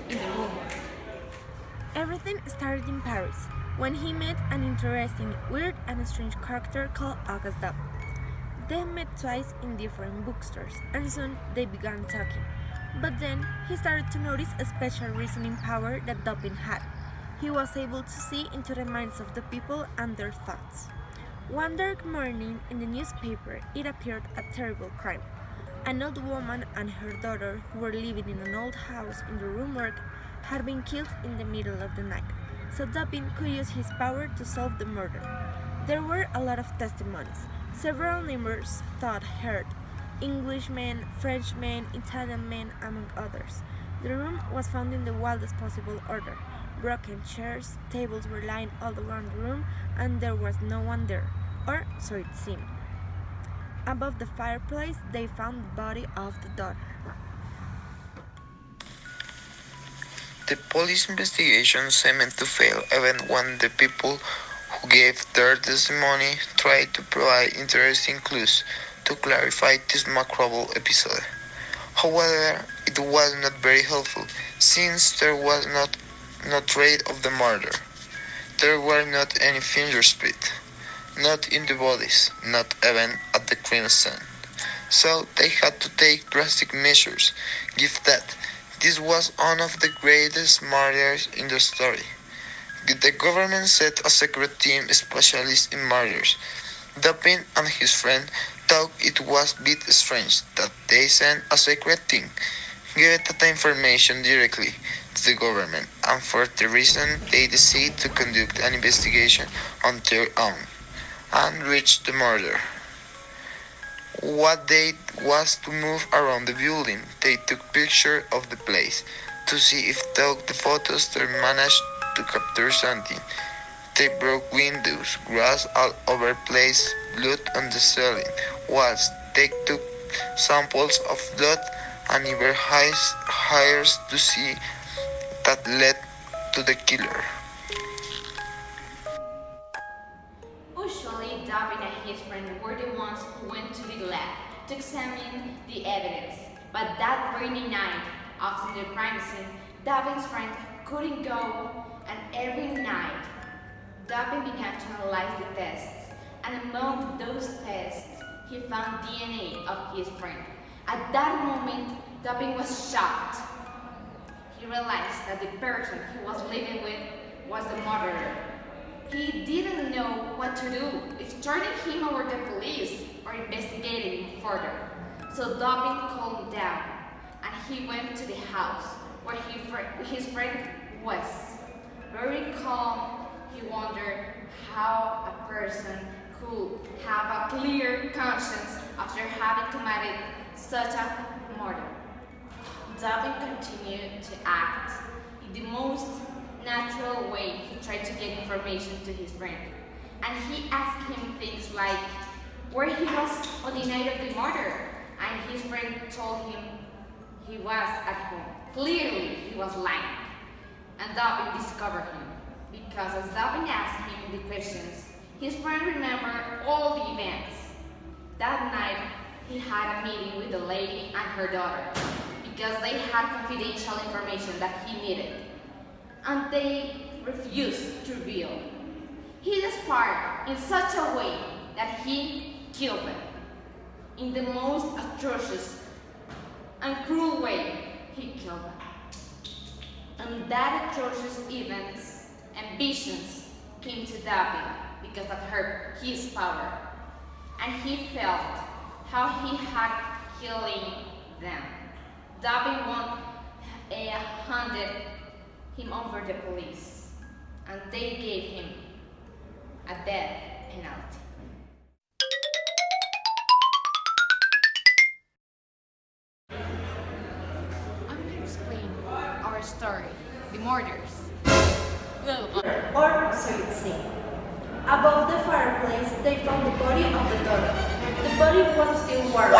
in the room. Everything started in Paris, when he met an interesting, weird and strange character called August Dub. They met twice in different bookstores, and soon they began talking. But then he started to notice a special reasoning power that Dupin had. He was able to see into the minds of the people and their thoughts. One dark morning in the newspaper, it appeared a terrible crime. An old woman and her daughter, who were living in an old house in the Rue Morgue, had been killed in the middle of the night, so Dupin could use his power to solve the murder. There were a lot of testimonies. Several neighbors thought heard Englishmen, Frenchmen, Italian men, among others. The room was found in the wildest possible order. Broken chairs, tables were lying all around the room, and there was no one there, or so it seemed. Above the fireplace, they found the body of the daughter. The police investigation seemed to fail even when the people who gave their testimony tried to provide interesting clues to clarify this macabre episode. However, it was not very helpful, since there was no trace of the murder. There were not any fingerprints, not in the bodies, not even at the crime scene. So they had to take drastic measures, given that this was one of the greatest murders in the story. The government set a secret team specialist in murders. Dupin and his friend thought it was a bit strange that they sent a secret team, give the information directly to the government, and for the reason they decided to conduct an investigation on their own and reach the murder. What they did was to move around the building. They took pictures of the place to see if the photos they managed to capture something. They broke windows, grass all over the place, blood on the ceiling walls. They took samples of blood and even hairs to see that led to the killer. Usually, Dupin and his friend were the ones who went to the lab to examine the evidence. But that rainy night, after the crime scene, Dupin's friend couldn't go, and every night, Dupin began to analyze the tests, and among those tests, he found DNA of his friend. At that moment, Dupin was shocked. He realized that the person he was living with was the murderer. He didn't know what to do, if turning him over to the police or investigating him further. So Dupin calmed down, and he went to the house where his friend was. Very calm, he wondered how a person could have a clear conscience after having committed such a murder. Dupin continued to act in the most natural way. He tried to get information to his friend, and he asked him things like where he was on the night of the murder, and his friend told him he was at home. Clearly, he was lying, and Dupin discovered him, because as Dupin asked him the questions, his friend remembered all the events. That night, he had a meeting with the lady and her daughter, because they had confidential information that he needed, and they refused to reveal. He despaired in such a way that he killed them. In the most atrocious and cruel way, he killed them. And that atrocious events and visions came to Dupin because of his power, and he felt how he had killing them. Dupin handed him over the police, and they gave him a death penalty. I'm going to explain our story, the murders. Or so it seemed. Above the fireplace, they found the body of the daughter. The body was still warm,